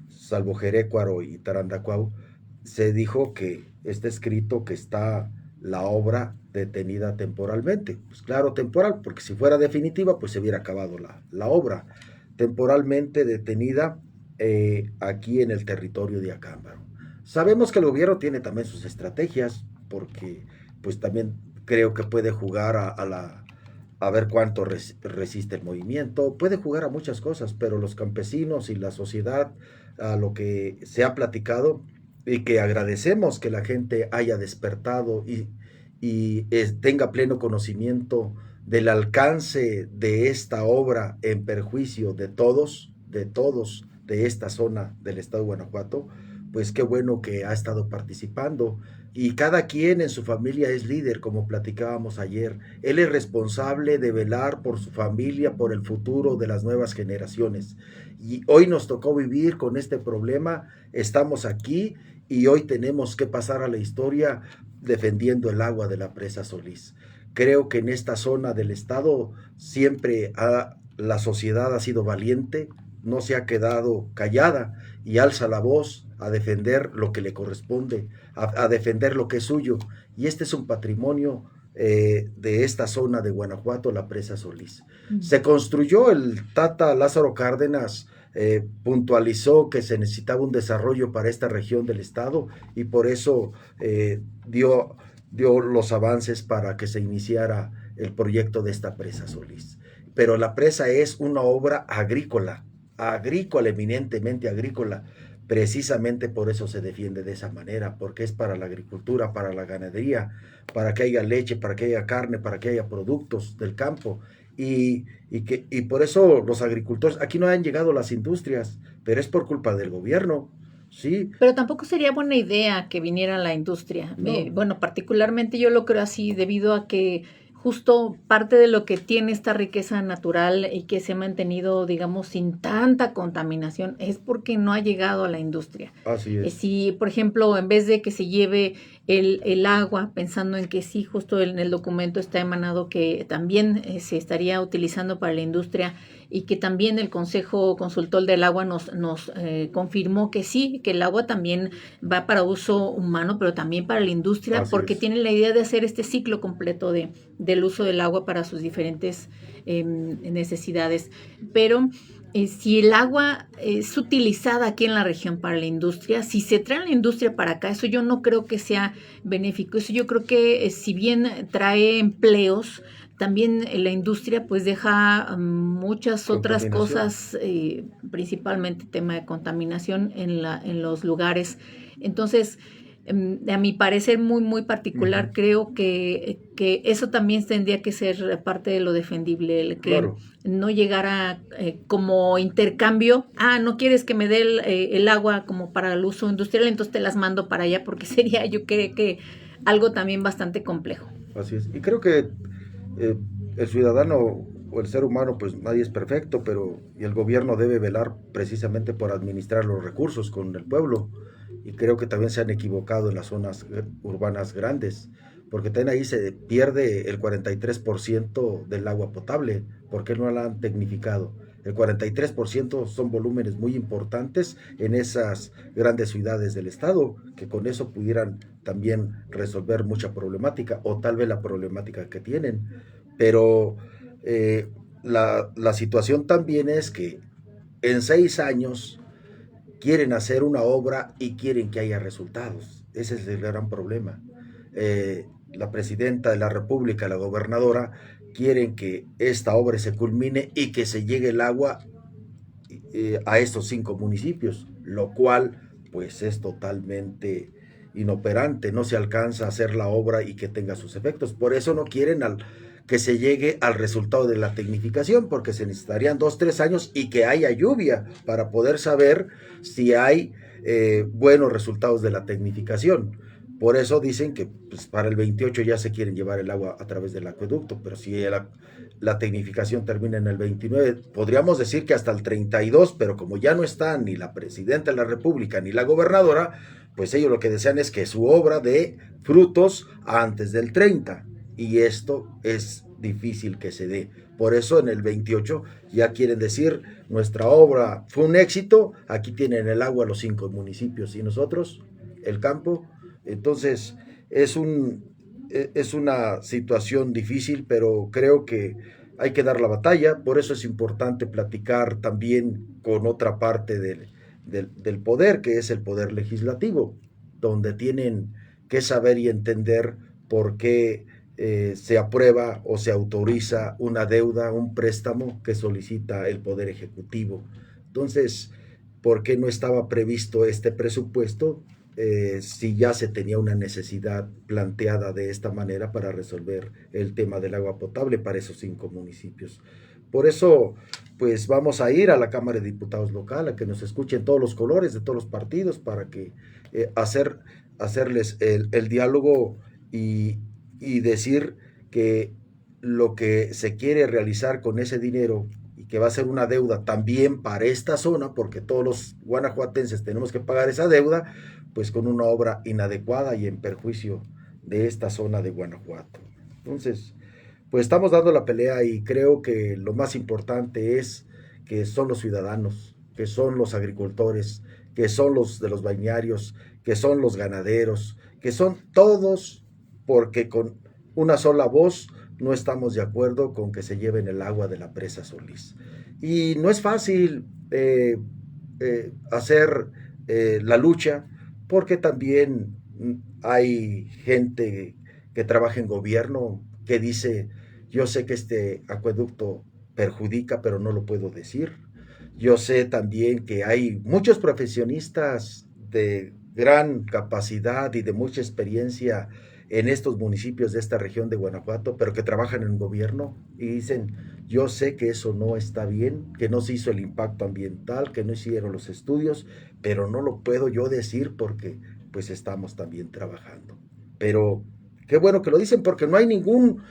salvo Jerécuaro y Tarandacuau, se dijo que está escrito que está la obra detenida temporalmente. Pues claro, temporal, porque si fuera definitiva, pues se hubiera acabado la obra. Temporalmente detenida aquí en el territorio de Acámbaro. Sabemos que el gobierno tiene también sus estrategias, porque pues también creo que puede jugar a ver cuánto resiste el movimiento, puede jugar a muchas cosas, pero los campesinos y la sociedad, a lo que se ha platicado, y que agradecemos que la gente haya despertado y tenga pleno conocimiento del alcance de esta obra en perjuicio de todos de esta zona del estado de Guanajuato, pues qué bueno que ha estado participando. Y cada quien en su familia es líder, como platicábamos ayer. Él es responsable de velar por su familia, por el futuro de las nuevas generaciones. Y hoy nos tocó vivir con este problema, estamos aquí y hoy tenemos que pasar a la historia defendiendo el agua de la presa Solís. Creo que en esta zona del estado siempre la sociedad ha sido valiente, no se ha quedado callada y alza la voz a defender lo que le corresponde, a defender lo que es suyo. Y este es un patrimonio de esta zona de Guanajuato, la presa Solís. Se construyó, el Tata Lázaro Cárdenas puntualizó que se necesitaba un desarrollo para esta región del estado y por eso dio los avances para que se iniciara el proyecto de esta presa Solís. Pero la presa es una obra agrícola, eminentemente agrícola. Precisamente por eso se defiende de esa manera, porque es para la agricultura, para la ganadería, para que haya leche, para que haya carne, para que haya productos del campo. Y por eso los agricultores, aquí no han llegado las industrias, pero es por culpa del gobierno, ¿sí? Pero tampoco sería buena idea que viniera la industria. No. Bueno, particularmente yo lo creo así debido a que justo parte de lo que tiene esta riqueza natural y que se ha mantenido, digamos, sin tanta contaminación es porque no ha llegado a la industria. Así es. Si, por ejemplo, en vez de que se lleve el agua, pensando en que sí, justo en el documento está emanado que también se estaría utilizando para la industria y que también el Consejo Consultor del Agua nos confirmó que sí, que el agua también va para uso humano, pero también para la industria, Así porque es. tienen la idea de hacer este ciclo completo del uso del agua para sus diferentes necesidades. Pero si el agua es utilizada aquí en la región para la industria, si se trae la industria para acá, eso yo no creo que sea benéfico. Eso yo creo que si bien trae empleos, también la industria pues deja muchas otras cosas, principalmente tema de contaminación en los lugares. Entonces, a mi parecer muy particular, creo que eso también tendría que ser parte de lo defendible, el que Claro. no llegara como intercambio, no quieres que me dé el agua como para el uso industrial, entonces te las mando para allá, porque sería yo creo que algo también bastante complejo. Así es. Y creo que el ciudadano o el ser humano, pues nadie es perfecto, pero y el gobierno debe velar precisamente por administrar los recursos con el pueblo. Y creo que también se han equivocado en las zonas urbanas grandes, porque también ahí se pierde el 43% del agua potable, porque no la han tecnificado. El 43% son volúmenes muy importantes en esas grandes ciudades del estado, que con eso pudieran también resolver mucha problemática, o tal vez la problemática que tienen. Pero la situación también es que en 6 años quieren hacer una obra y quieren que haya resultados. Ese es el gran problema. la presidenta de la República, la gobernadora, quieren que esta obra se culmine y que se llegue el agua a estos 5 municipios, lo cual pues es totalmente inoperante, no se alcanza a hacer la obra y que tenga sus efectos. Por eso no quieren que se llegue al resultado de la tecnificación, porque se necesitarían 2, 3 años y que haya lluvia para poder saber si hay buenos resultados de la tecnificación. Por eso dicen que pues, para el 28 ya se quieren llevar el agua a través del acueducto, pero si la tecnificación termina en el 29, podríamos decir que hasta el 32, pero como ya no está ni la presidenta de la República ni la gobernadora, pues ellos lo que desean es que su obra dé frutos antes del 30, y esto es difícil que se dé. Por eso en el 28 ya quieren decir, nuestra obra fue un éxito, aquí tienen el agua los 5 municipios y nosotros, el campo. Entonces es una situación difícil, pero creo que hay que dar la batalla. Por eso es importante platicar también con otra parte del poder, que es el poder legislativo, donde tienen que saber y entender por qué se aprueba o se autoriza una deuda, un préstamo que solicita el Poder Ejecutivo. Entonces, ¿por qué no estaba previsto este presupuesto si ya se tenía una necesidad planteada de esta manera para resolver el tema del agua potable para esos 5 municipios? Por eso, pues vamos a ir a la Cámara de Diputados local a que nos escuchen todos los colores de todos los partidos para que hacerles el diálogo y decir que lo que se quiere realizar con ese dinero y que va a ser una deuda también para esta zona, porque todos los guanajuatenses tenemos que pagar esa deuda, pues con una obra inadecuada y en perjuicio de esta zona de Guanajuato. Entonces, pues estamos dando la pelea y creo que lo más importante es que son los ciudadanos, que son los agricultores, que son los de los balnearios, que son los ganaderos, que son todos, porque con una sola voz no estamos de acuerdo con que se lleven el agua de la presa Solís. Y no es fácil hacer la lucha, porque también hay gente que trabaja en gobierno que dice, yo sé que este acueducto perjudica, pero no lo puedo decir. Yo sé también que hay muchos profesionistas de gran capacidad y de mucha experiencia en estos municipios de esta región de Guanajuato, pero que trabajan en gobierno y dicen, yo sé que eso no está bien, que no se hizo el impacto ambiental, que no hicieron los estudios, pero no lo puedo yo decir porque pues estamos también trabajando. Pero qué bueno que lo dicen porque no hay ningún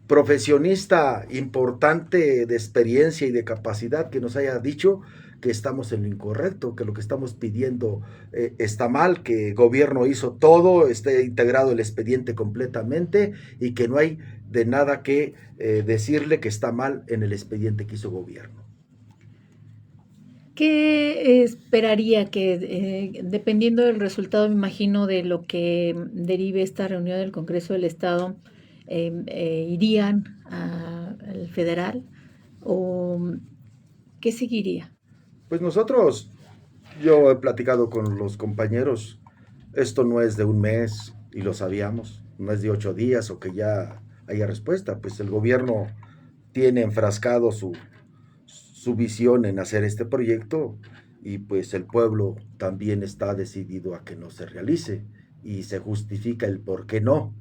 profesionista importante de experiencia y de capacidad que nos haya dicho que estamos en lo incorrecto, que lo que estamos pidiendo está mal, que el gobierno hizo todo, esté integrado el expediente completamente y que no hay de nada que decirle que está mal en el expediente que hizo gobierno. ¿Qué esperaría que, dependiendo del resultado, me imagino, de lo que derive esta reunión del Congreso del Estado, irían al federal o qué seguiría? Pues nosotros, yo he platicado con los compañeros, esto no es de un mes y lo sabíamos, no es de 8 días o que ya haya respuesta, pues el gobierno tiene enfrascado su visión en hacer este proyecto y pues el pueblo también está decidido a que no se realice y se justifica el por qué no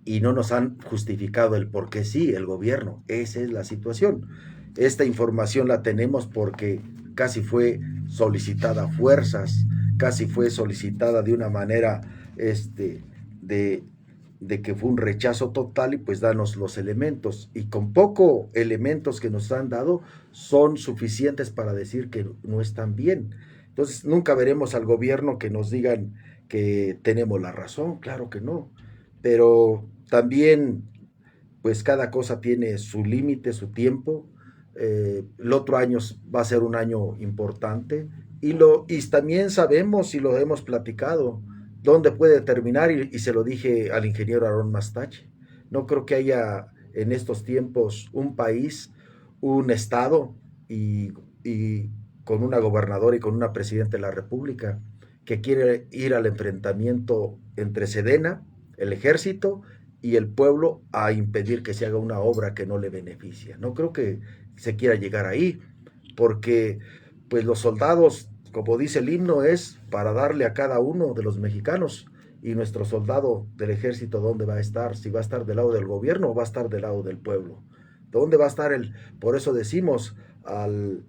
y no nos han justificado el por qué sí, el gobierno. Esa es la situación. Esta información la tenemos porque casi fue solicitada a fuerzas, casi fue solicitada de una manera de, de que fue un rechazo total y pues danos los elementos. Y con poco elementos que nos han dado son suficientes para decir que no están bien. Entonces nunca veremos al gobierno que nos digan que tenemos la razón, claro que no. Pero también pues cada cosa tiene su límite, su tiempo. El otro año va a ser un año importante y también sabemos y lo hemos platicado dónde puede terminar y se lo dije al ingeniero Aarón Mastache. No creo que haya en estos tiempos un país, un estado y con una gobernadora y con una presidenta de la República que quiere ir al enfrentamiento entre Sedena, el ejército y el pueblo a impedir que se haga una obra que no le beneficia. No creo que se quiera llegar ahí, porque pues los soldados, como dice el himno, es para darle a cada uno de los mexicanos. Y nuestro soldado del ejército, ¿dónde va a estar? Si va a estar del lado del gobierno o va a estar del lado del pueblo. ¿Dónde va a estar el? Por eso decimos al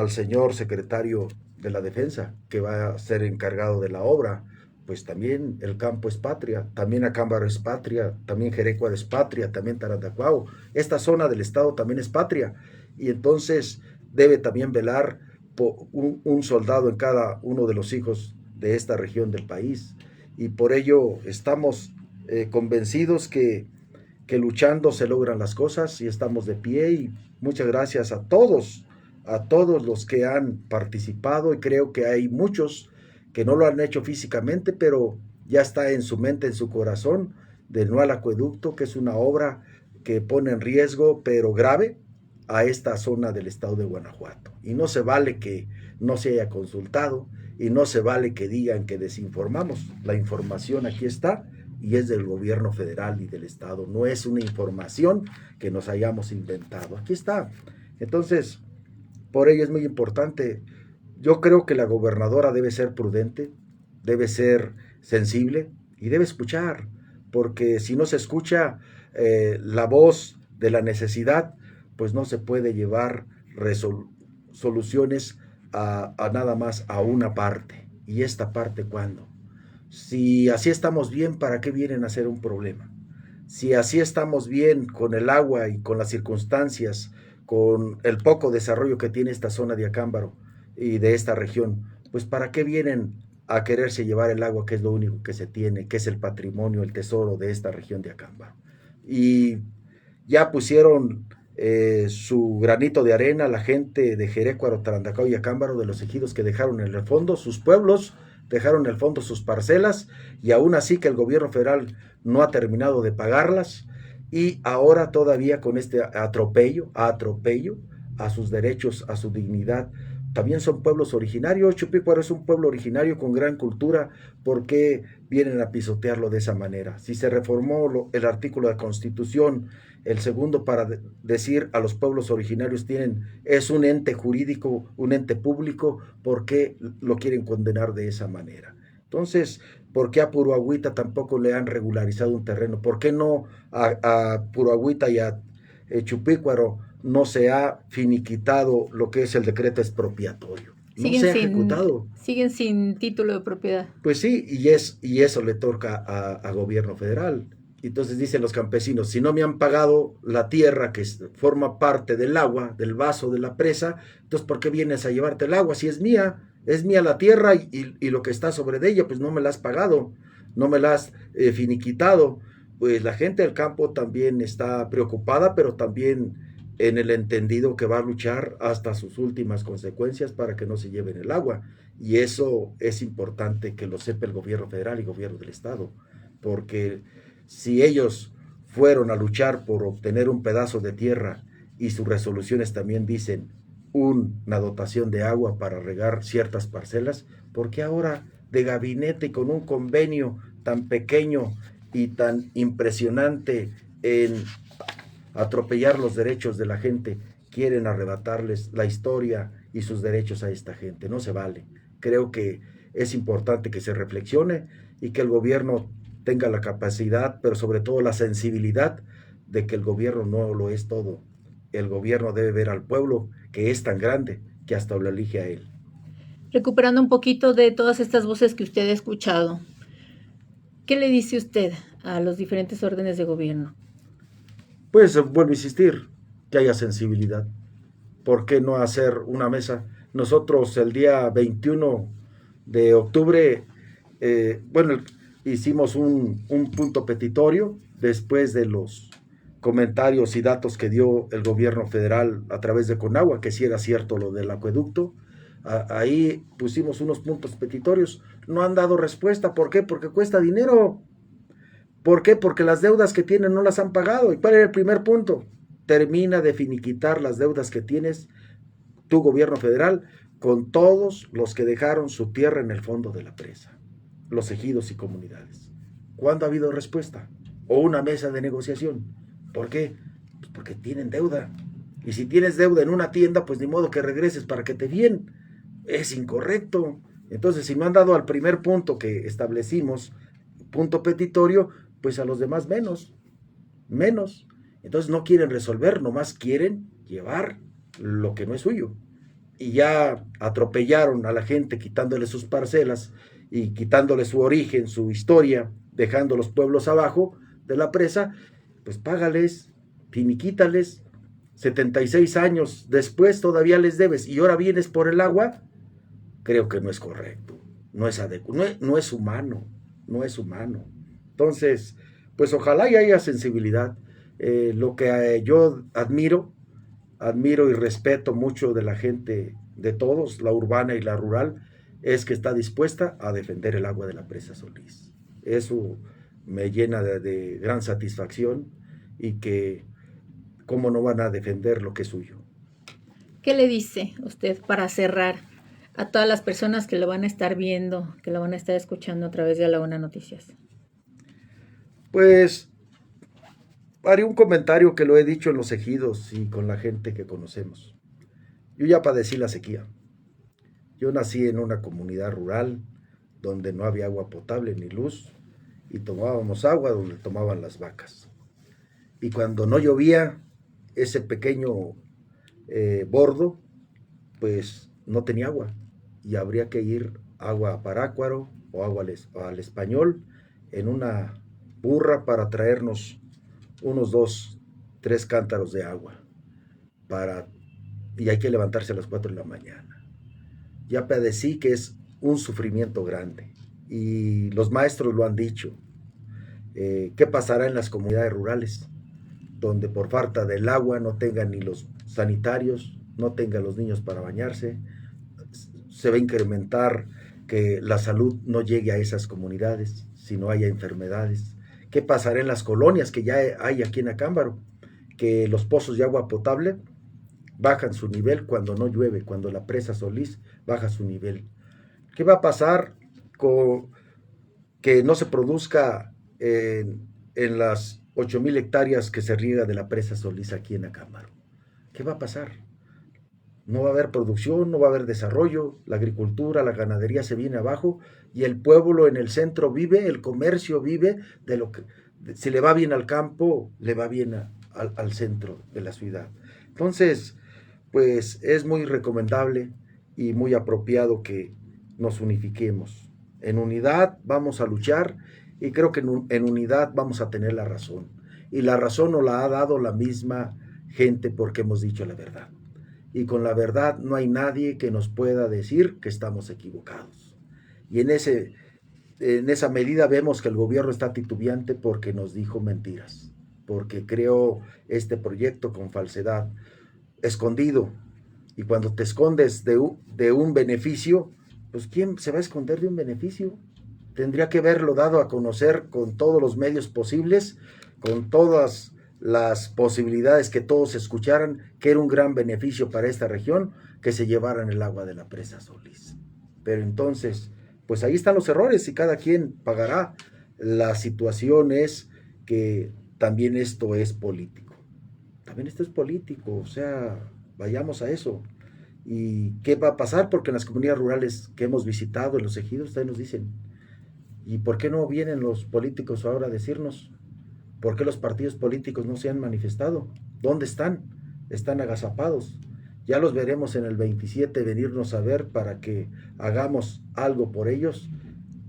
señor secretario de la Defensa, que va a ser encargado de la obra, pues también el campo es patria, también Acámbaro es patria, también Jerecuaro es patria, también Tarandacuao. Esta zona del estado también es patria. Y entonces debe también velar por un soldado en cada uno de los hijos de esta región del país. Y por ello estamos convencidos que luchando se logran las cosas y estamos de pie. Y muchas gracias a todos los que han participado, y creo que hay muchos que no lo han hecho físicamente, pero ya está en su mente, en su corazón, del no al acueducto, que es una obra que pone en riesgo, pero grave, a esta zona del estado de Guanajuato. Y no se vale que no se haya consultado, y no se vale que digan que desinformamos. La información aquí está, y es del gobierno federal y del estado. No es una información que nos hayamos inventado. Aquí está. Entonces, por ello es muy importante. Yo creo que la gobernadora debe ser prudente, debe ser sensible y debe escuchar, porque si no se escucha la voz de la necesidad, pues no se puede llevar soluciones a nada más a una parte. ¿Y esta parte cuándo? Si así estamos bien, ¿para qué vienen a hacer un problema? Si así estamos bien con el agua y con las circunstancias, con el poco desarrollo que tiene esta zona de Acámbaro y de esta región, pues ¿para qué vienen a quererse llevar el agua, que es lo único que se tiene, que es el patrimonio, el tesoro de esta región de Acámbaro? Y ya pusieron su granito de arena la gente de Jerecuaro, Tarandacao y Acámbaro, de los ejidos, que dejaron en el fondo sus pueblos, dejaron en el fondo sus parcelas, y aún así que el gobierno federal no ha terminado de pagarlas, y ahora todavía con este atropello a sus derechos, a su dignidad. También son pueblos originarios. Chupicuaro es un pueblo originario con gran cultura. ¿Por qué vienen a pisotearlo de esa manera? Si se reformó el artículo de la Constitución, el segundo, para decir a los pueblos originarios es un ente jurídico, un ente público, ¿por qué lo quieren condenar de esa manera? Entonces, ¿por qué a Puruagüita tampoco le han regularizado un terreno? ¿Por qué no a Puruagüita y a Chupicuaro no se ha finiquitado lo que es el decreto expropiatorio? No se ha ejecutado. Siguen sin título de propiedad. Pues sí, y eso le toca a gobierno federal. Entonces dicen los campesinos, si no me han pagado la tierra que forma parte del agua, del vaso de la presa, entonces ¿por qué vienes a llevarte el agua? Si es mía la tierra, y lo que está sobre de ella, pues no me la has pagado, no me la has finiquitado. Pues la gente del campo también está preocupada, pero también en el entendido que va a luchar hasta sus últimas consecuencias para que no se lleven el agua. Y eso es importante que lo sepa el gobierno federal y gobierno del estado, porque si ellos fueron a luchar por obtener un pedazo de tierra, y sus resoluciones también dicen una dotación de agua para regar ciertas parcelas, ¿por qué ahora de gabinete y con un convenio tan pequeño y tan impresionante en atropellar los derechos de la gente, quieren arrebatarles la historia y sus derechos a esta gente? No se vale. Creo que es importante que se reflexione y que el gobierno tenga la capacidad, pero sobre todo la sensibilidad, de que el gobierno no lo es todo. El gobierno debe ver al pueblo, que es tan grande que hasta lo elige a él. Recuperando un poquito de todas estas voces que usted ha escuchado, ¿qué le dice usted a los diferentes órdenes de gobierno? Pues vuelvo a insistir, que haya sensibilidad. ¿Por qué no hacer una mesa? Nosotros el día 21 de octubre, hicimos un punto petitorio después de los comentarios y datos que dio el gobierno federal a través de Conagua, que sí era cierto lo del acueducto. Ahí pusimos unos puntos petitorios, no han dado respuesta. ¿Por qué? Porque cuesta dinero. ¿Por qué? Porque las deudas que tienen no las han pagado. ¿Y cuál era el primer punto? Termina de finiquitar las deudas que tienes tu gobierno federal con todos los que dejaron su tierra en el fondo de la presa, los ejidos y comunidades. ¿Cuándo ha habido respuesta? O una mesa de negociación. ¿Por qué? Pues porque tienen deuda. Y si tienes deuda en una tienda, pues ni modo que regreses para que te bien. Es incorrecto. Entonces, si no han dado al primer punto que establecimos, punto petitorio, pues a los demás menos. Entonces no quieren resolver, nomás quieren llevar lo que no es suyo. Y ya atropellaron a la gente quitándole sus parcelas y quitándole su origen, su historia, dejando los pueblos abajo de la presa, pues págales, finiquítales, 76 años después todavía les debes y ahora vienes por el agua. Creo que no es correcto, no es adecuado, no es humano, no es humano. Entonces, pues ojalá y haya sensibilidad. Lo que yo admiro y respeto mucho de la gente, de todos, la urbana y la rural, es que está dispuesta a defender el agua de la presa Solís. Eso me llena de gran satisfacción y que cómo no van a defender lo que es suyo. ¿Qué le dice usted para cerrar a todas las personas que lo van a estar viendo, que lo van a estar escuchando a través de Laguna Noticias? Pues haré un comentario que lo he dicho en los ejidos y con la gente que conocemos. Yo ya padecí la sequía. Yo nací en una comunidad rural donde no había agua potable ni luz y tomábamos agua donde tomaban las vacas. Y cuando no llovía, ese pequeño bordo, pues no tenía agua y habría que ir agua a Parácuaro o agua al Español en una burra para traernos unos 2, 3 cántaros de agua para, y hay que levantarse a las 4 de la mañana. Ya padecí que es un sufrimiento grande y los maestros lo han dicho. ¿Qué pasará en las comunidades rurales? Donde por falta del agua no tengan ni los sanitarios, no tengan los niños para bañarse, se va a incrementar que la salud no llegue a esas comunidades, si no haya enfermedades. ¿Qué pasará en las colonias que ya hay aquí en Acámbaro? Que los pozos de agua potable bajan su nivel cuando no llueve, cuando la presa Solís baja su nivel. ¿Qué va a pasar con que no se produzca en las 8,000 hectáreas que se riega de la presa Solís aquí en Acámbaro? ¿Qué va a pasar? No va a haber producción, no va a haber desarrollo, la agricultura, la ganadería se viene abajo y el pueblo en el centro vive, el comercio vive de lo que, si le va bien al campo, le va bien al centro de la ciudad. Entonces, pues es muy recomendable y muy apropiado que nos unifiquemos. En unidad vamos a luchar y creo que en unidad vamos a tener la razón. Y la razón nos la ha dado la misma gente porque hemos dicho la verdad. Y con la verdad no hay nadie que nos pueda decir que estamos equivocados. Y en esa medida vemos que el gobierno está titubeante porque nos dijo mentiras, porque creó este proyecto con falsedad, escondido. Y cuando te escondes de un beneficio, pues ¿quién se va a esconder de un beneficio? Tendría que haberlo dado a conocer con todos los medios posibles, con todas las posibilidades que todos escucharan que era un gran beneficio para esta región que se llevaran el agua de la presa Solís. Pero entonces, pues ahí están los errores y cada quien pagará. La situación es que también esto es político. También esto es político, o sea, vayamos a eso. ¿Y qué va a pasar? Porque en las comunidades rurales que hemos visitado, en los ejidos, también nos dicen, ¿y por qué no vienen los políticos ahora a decirnos? ¿Por qué los partidos políticos no se han manifestado? ¿Dónde están? Están agazapados. Ya los veremos en el 27 venirnos a ver para que hagamos algo por ellos.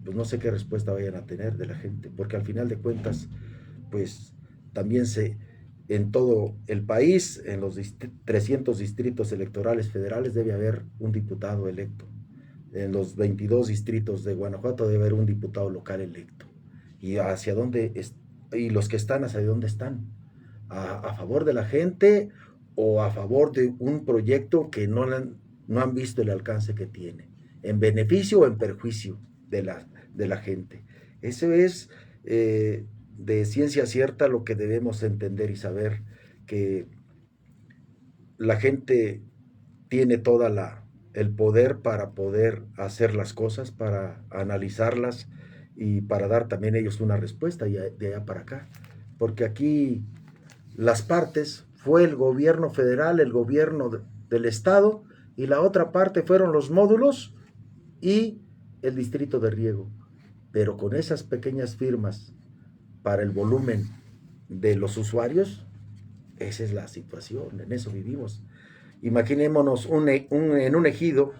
Pues no sé qué respuesta vayan a tener de la gente, porque al final de cuentas, pues también en todo el país, en los 300 distritos electorales federales debe haber un diputado electo. En los 22 distritos de Guanajuato debe haber un diputado local electo. ¿Y hacia dónde y los que están, hacia dónde están? ¿A favor de la gente o a favor de un proyecto que no han visto el alcance que tiene? ¿En beneficio o en perjuicio de la gente? Eso es de ciencia cierta lo que debemos entender y saber, que la gente tiene toda el poder para poder hacer las cosas, para analizarlas y para dar también ellos una respuesta de allá para acá. Porque aquí las partes fue el gobierno federal, el gobierno del estado, y la otra parte fueron los módulos y el distrito de riego. Pero con esas pequeñas firmas para el volumen de los usuarios, esa es la situación, en eso vivimos. Imaginémonos en un ejido,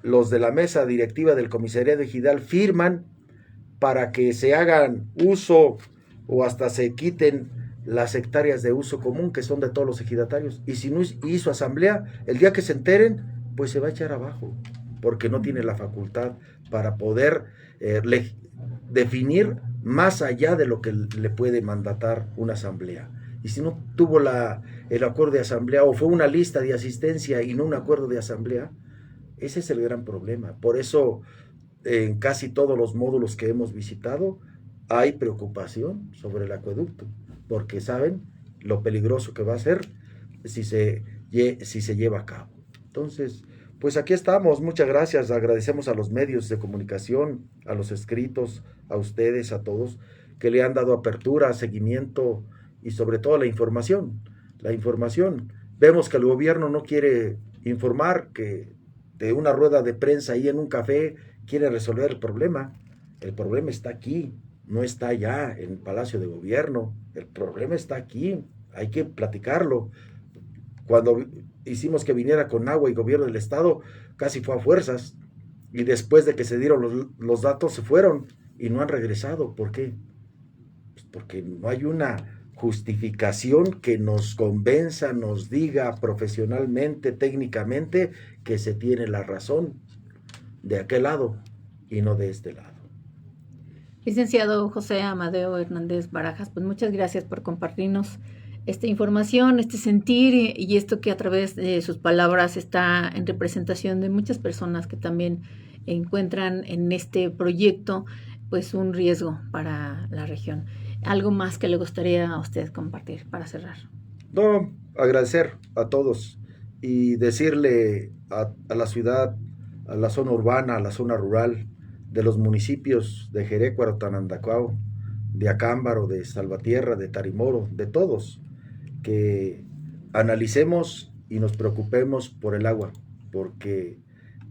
los de la mesa directiva del comisariado ejidal firman para que se hagan uso o hasta se quiten las hectáreas de uso común que son de todos los ejidatarios. Y si no hizo asamblea, el día que se enteren, pues se va a echar abajo, porque no tiene la facultad para poder definir más allá de lo que le puede mandatar una asamblea. Y si no tuvo el acuerdo de asamblea o fue una lista de asistencia y no un acuerdo de asamblea, ese es el gran problema. Por eso en casi todos los módulos que hemos visitado hay preocupación sobre el acueducto, porque saben lo peligroso que va a ser si se lleva a cabo. Entonces, pues aquí estamos, muchas gracias, agradecemos a los medios de comunicación, a los escritos, a ustedes, a todos, que le han dado apertura, seguimiento y sobre todo la información. Vemos que el gobierno no quiere informar, que de una rueda de prensa ahí en un café quiere resolver el problema. El problema está aquí, no está allá en el Palacio de Gobierno. El problema está aquí, hay que platicarlo. Cuando hicimos que viniera con agua y gobierno del estado, casi fue a fuerzas. Y después de que se dieron los datos, se fueron y no han regresado. ¿Por qué? Pues porque no hay una justificación que nos convenza, nos diga profesionalmente, técnicamente, que se tiene la razón de aquel lado y no de este lado. Licenciado José Amadeo Hernández Barajas, pues muchas gracias por compartirnos esta información, este sentir y esto que a través de sus palabras está en representación de muchas personas que también encuentran en este proyecto pues un riesgo para la región. ¿Algo más que le gustaría a usted compartir para cerrar? No, agradecer a todos y decirle a la ciudad, a la zona urbana, a la zona rural, de los municipios de Jerécuaro, Tanandacao, de Acámbaro, de Salvatierra, de Tarimoro, de todos, que analicemos y nos preocupemos por el agua, porque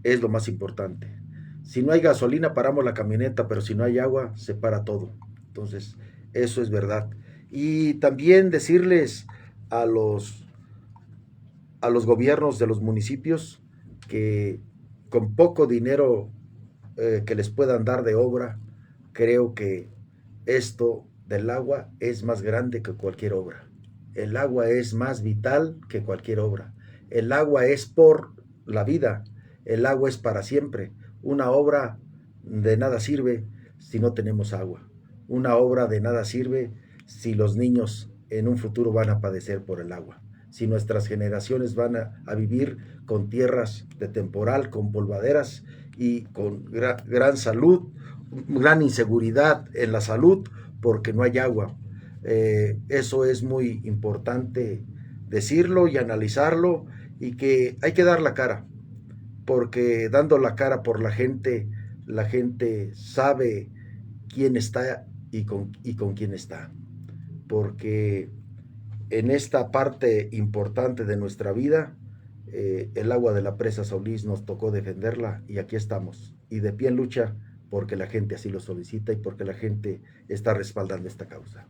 es lo más importante. Si no hay gasolina, paramos la camioneta, pero si no hay agua, se para todo. Entonces, eso es verdad. Y también decirles a los gobiernos de los municipios que con poco dinero que les puedan dar de obra, creo que esto del agua es más grande que cualquier obra. El agua es más vital que cualquier obra. El agua es por la vida. El agua es para siempre. Una obra de nada sirve si no tenemos agua. Una obra de nada sirve si los niños en un futuro van a padecer por el agua. Si nuestras generaciones van a vivir con tierras de temporal, con polvaderas y con gran salud, gran inseguridad en la salud porque no hay agua. Eso es muy importante decirlo y analizarlo, y que hay que dar la cara, porque dando la cara por la gente sabe quién está y con quién está, porque en esta parte importante de nuestra vida, el agua de la presa Solís nos tocó defenderla y aquí estamos, y de pie en lucha, porque la gente así lo solicita y porque la gente está respaldando esta causa.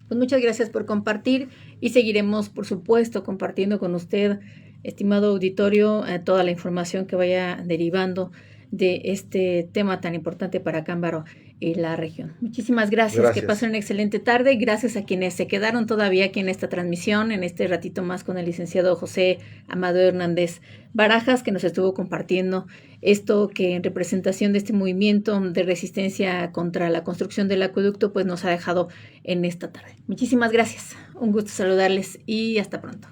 Pues muchas gracias por compartir y seguiremos, por supuesto, compartiendo con usted, estimado auditorio, toda la información que vaya derivando de este tema tan importante para Acámbaro y la región. Muchísimas gracias. Que pasen una excelente tarde. Gracias a quienes se quedaron todavía aquí en esta transmisión, en este ratito más con el licenciado José Amadeo Hernández Barajas, que nos estuvo compartiendo esto que en representación de este movimiento de resistencia contra la construcción del acueducto pues nos ha dejado en esta tarde. Muchísimas gracias. Un gusto saludarles y hasta pronto.